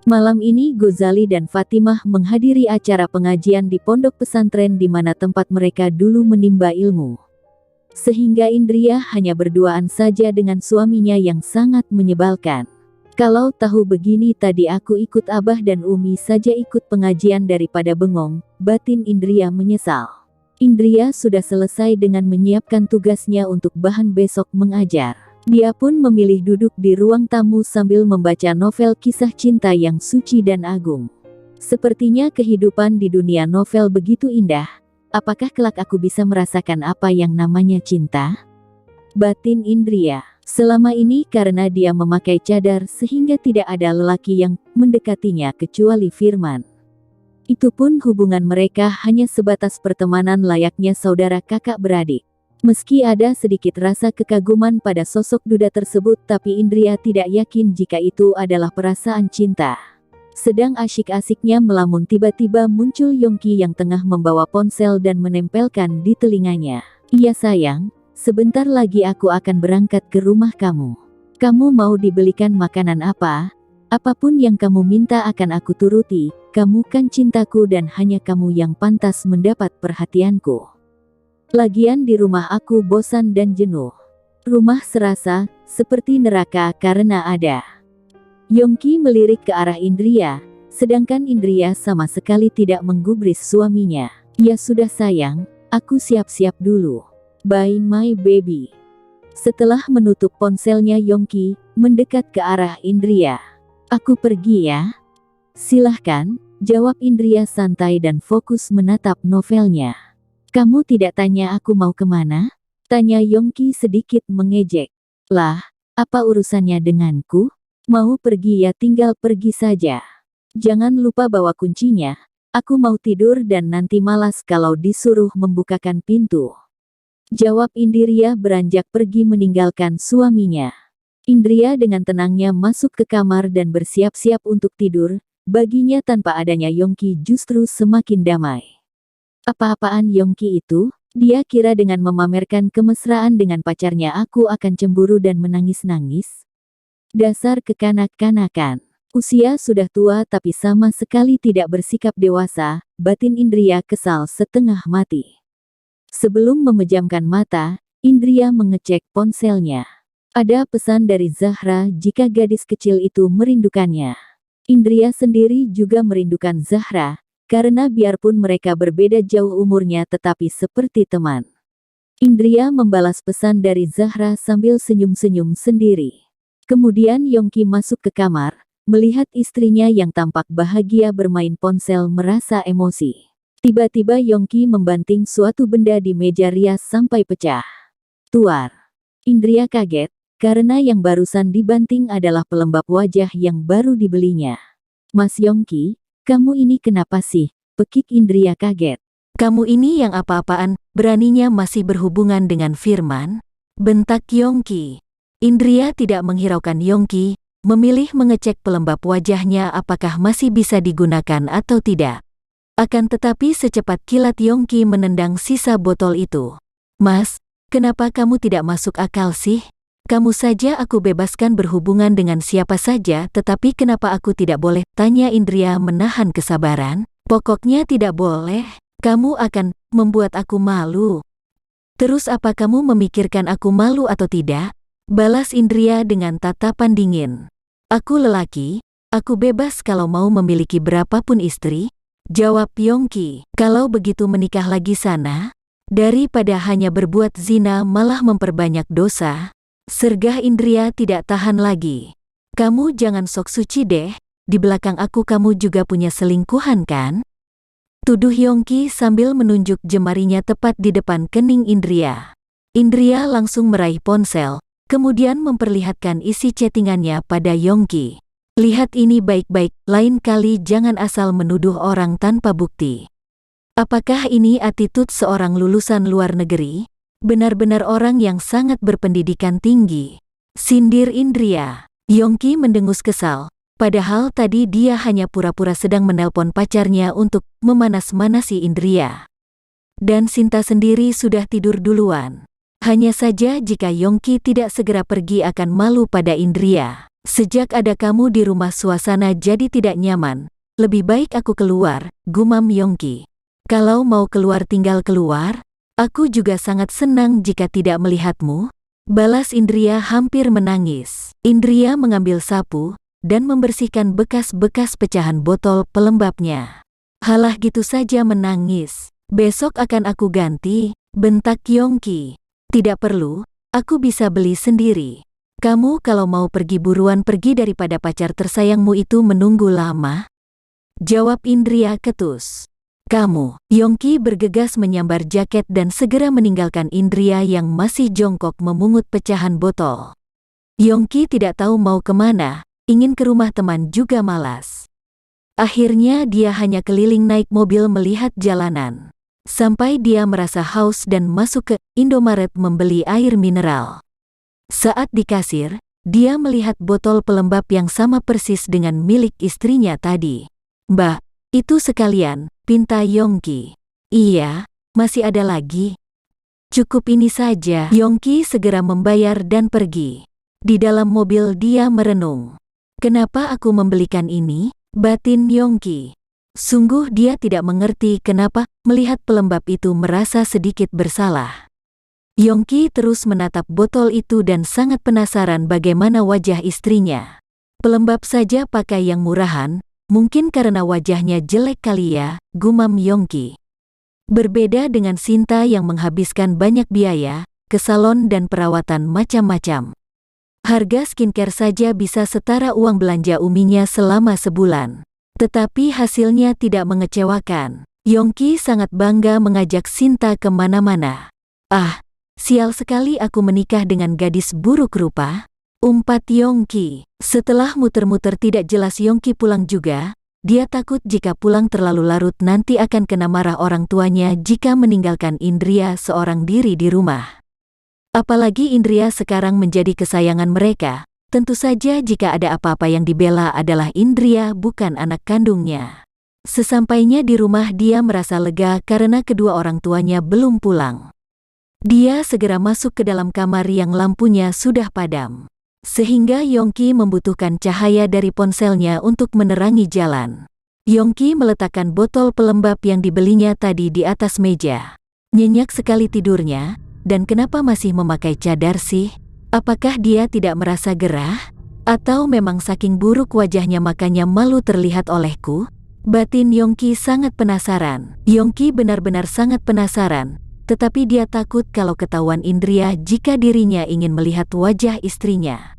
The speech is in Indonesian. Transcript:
Malam ini Ghazali dan Fatimah menghadiri acara pengajian di pondok pesantren di mana tempat mereka dulu menimba ilmu. Sehingga Indria hanya berduaan saja dengan suaminya yang sangat menyebalkan. Kalau tahu begini tadi aku ikut Abah dan Umi saja ikut pengajian daripada bengong, batin Indria menyesal. Indria sudah selesai dengan menyiapkan tugasnya untuk bahan besok mengajar. Dia pun memilih duduk di ruang tamu sambil membaca novel kisah cinta yang suci dan agung. Sepertinya kehidupan di dunia novel begitu indah. Apakah kelak aku bisa merasakan apa yang namanya cinta? Batin Indria. Selama ini karena dia memakai cadar sehingga tidak ada lelaki yang mendekatinya kecuali Firman. Itu pun hubungan mereka hanya sebatas pertemanan layaknya saudara kakak beradik. Meski ada sedikit rasa kekaguman pada sosok duda tersebut, tapi Indria tidak yakin jika itu adalah perasaan cinta. Sedang asyik-asiknya melamun tiba-tiba muncul Yongki yang tengah membawa ponsel dan menempelkan di telinganya. "Iya sayang, sebentar lagi aku akan berangkat ke rumah kamu. Kamu mau dibelikan makanan apa? Apapun yang kamu minta akan aku turuti, kamu kan cintaku dan hanya kamu yang pantas mendapat perhatianku. Lagian di rumah aku bosan dan jenuh. Rumah serasa seperti neraka karena ada." Yongki melirik ke arah Indria, sedangkan Indria sama sekali tidak menggubris suaminya. "Ya sudah sayang, aku siap-siap dulu. Bye my baby." Setelah menutup ponselnya Yongki mendekat ke arah Indria. "Aku pergi ya." "Silahkan," jawab Indria santai dan fokus menatap novelnya. "Kamu tidak tanya aku mau kemana?" tanya Yongki sedikit mengejek. "Lah, apa urusannya denganku? Mau pergi ya tinggal pergi saja. Jangan lupa bawa kuncinya. Aku mau tidur dan nanti malas kalau disuruh membukakan pintu." Jawab Indria beranjak pergi meninggalkan suaminya. Indria dengan tenangnya masuk ke kamar dan bersiap-siap untuk tidur. Baginya tanpa adanya Yongki justru semakin damai. Apa-apaan Yongki itu? Dia kira dengan memamerkan kemesraan dengan pacarnya aku akan cemburu dan menangis-nangis? Dasar kekanak-kanakan. Usia sudah tua tapi sama sekali tidak bersikap dewasa, batin Indria kesal setengah mati. Sebelum memejamkan mata, Indria mengecek ponselnya. Ada pesan dari Zahra jika gadis kecil itu merindukannya. Indria sendiri juga merindukan Zahra, karena biarpun mereka berbeda jauh umurnya tetapi seperti teman. Indria membalas pesan dari Zahra sambil senyum-senyum sendiri. Kemudian Yongki masuk ke kamar, melihat istrinya yang tampak bahagia bermain ponsel merasa emosi. Tiba-tiba Yongki membanting suatu benda di meja rias sampai pecah. Tuar. Indria kaget, karena yang barusan dibanting adalah pelembab wajah yang baru dibelinya. "Mas Yongki, kamu ini kenapa sih?" pekik Indria kaget. "Kamu ini yang apa-apaan, beraninya masih berhubungan dengan Firman?" bentak Yongki. Indria tidak menghiraukan Yongki, memilih mengecek pelembab wajahnya apakah masih bisa digunakan atau tidak. Akan tetapi secepat kilat Yongki menendang sisa botol itu. "Mas, kenapa kamu tidak masuk akal sih? Kamu saja aku bebaskan berhubungan dengan siapa saja, tetapi kenapa aku tidak boleh?" tanya Indria menahan kesabaran. "Pokoknya tidak boleh, kamu akan membuat aku malu." "Terus apa kamu memikirkan aku malu atau tidak?" balas Indria dengan tatapan dingin. "Aku lelaki, aku bebas kalau mau memiliki berapapun istri," jawab Yongki. "Kalau begitu menikah lagi sana, daripada hanya berbuat zina malah memperbanyak dosa," sergah Indria tidak tahan lagi. "Kamu jangan sok suci deh, di belakang aku kamu juga punya selingkuhan kan?" tuduh Yongki sambil menunjuk jemarinya tepat di depan kening Indria. Indria langsung meraih ponsel, kemudian memperlihatkan isi chattingannya pada Yongki. "Lihat ini baik-baik, lain kali jangan asal menuduh orang tanpa bukti. Apakah ini attitude seorang lulusan luar negeri? Benar-benar orang yang sangat berpendidikan tinggi," sindir Indria. Yongki mendengus kesal, padahal tadi dia hanya pura-pura sedang menelpon pacarnya untuk memanas-manasi Indria. Dan Sinta sendiri sudah tidur duluan. Hanya saja jika Yongki tidak segera pergi akan malu pada Indria. Sejak ada kamu di rumah suasana jadi tidak nyaman. Lebih baik aku keluar, gumam Yongki. Kalau mau keluar tinggal keluar. Aku juga sangat senang jika tidak melihatmu. Balas Indria hampir menangis. Indria mengambil sapu dan membersihkan bekas-bekas pecahan botol pelembabnya. Halah gitu saja menangis. Besok akan aku ganti, bentak Yongki. Tidak perlu, aku bisa beli sendiri. Kamu kalau mau pergi buruan pergi daripada pacar tersayangmu itu menunggu lama. Jawab Indria ketus. Kamu, Yongki bergegas menyambar jaket dan segera meninggalkan Indria yang masih jongkok memungut pecahan botol. Yongki tidak tahu mau kemana, ingin ke rumah teman juga malas. Akhirnya dia hanya keliling naik mobil melihat jalanan. Sampai dia merasa haus dan masuk ke Indomaret membeli air mineral. Saat di kasir, dia melihat botol pelembab yang sama persis dengan milik istrinya tadi. Mbak, itu sekalian, pinta Yongki. Iya, masih ada lagi. Cukup ini saja. Yongki segera membayar dan pergi. Di dalam mobil dia merenung. Kenapa aku membelikan ini? Batin Yongki. Sungguh dia tidak mengerti kenapa melihat pelembab itu merasa sedikit bersalah. Yongki terus menatap botol itu dan sangat penasaran bagaimana wajah istrinya. Pelembab saja pakai yang murahan, mungkin karena wajahnya jelek kali ya, gumam Yongki. Berbeda dengan Sinta yang menghabiskan banyak biaya, ke salon dan perawatan macam-macam. Harga skincare saja bisa setara uang belanja uminya selama sebulan. Tetapi hasilnya tidak mengecewakan. Yongki sangat bangga mengajak Sinta kemana-mana. Ah, sial sekali aku menikah dengan gadis buruk rupa. Umpat Yongki. Setelah muter-muter tidak jelas Yongki pulang juga. Dia takut jika pulang terlalu larut nanti akan kena marah orang tuanya jika meninggalkan Indria seorang diri di rumah. Apalagi Indria sekarang menjadi kesayangan mereka. Tentu saja jika ada apa-apa yang dibela adalah Indria bukan anak kandungnya. Sesampainya di rumah dia merasa lega karena kedua orang tuanya belum pulang. Dia segera masuk ke dalam kamar yang lampunya sudah padam. Sehingga Yongki membutuhkan cahaya dari ponselnya untuk menerangi jalan. Yongki meletakkan botol pelembab yang dibelinya tadi di atas meja. Nyenyak sekali tidurnya, dan kenapa masih memakai cadar sih? Apakah dia tidak merasa gerah? Atau memang saking buruk wajahnya makanya malu terlihat olehku? Batin Yongki sangat penasaran. Yongki benar-benar sangat penasaran. Tetapi dia takut kalau ketahuan Indria jika dirinya ingin melihat wajah istrinya.